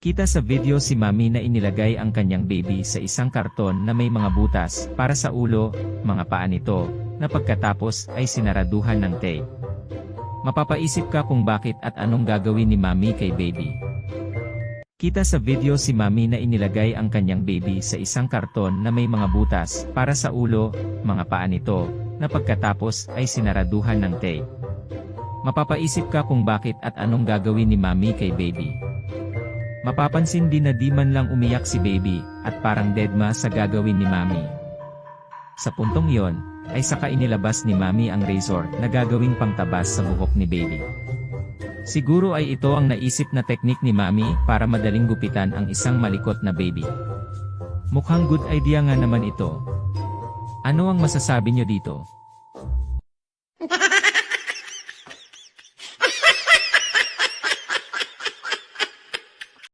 Kita sa video si Mami na inilagay ang kanyang baby sa isang karton na may mga butas para sa ulo, mga paa nito, na pagkatapos ay sinaraduhan ng tape. Mapapaisip ka kung bakit at anong gagawin ni Mami kay baby. Kita sa video si Mami na inilagay ang kanyang baby sa isang karton na may mga butas para sa ulo, mga paa nito, na pagkatapos ay sinaraduhan ng tape. Mapapaisip ka kung bakit at anong gagawin ni Mami kay baby. Mapapansin din na di man lang umiyak si baby, at parang deadma sa gagawin ni Mami. Sa puntong yon, ay saka inilabas ni Mami ang razor na gagawing pangtabas sa buhok ni baby. Siguro ay ito ang naisip na teknik ni Mami para madaling gupitan ang isang malikot na baby. Mukhang good idea nga naman ito. Ano ang masasabi nyo dito?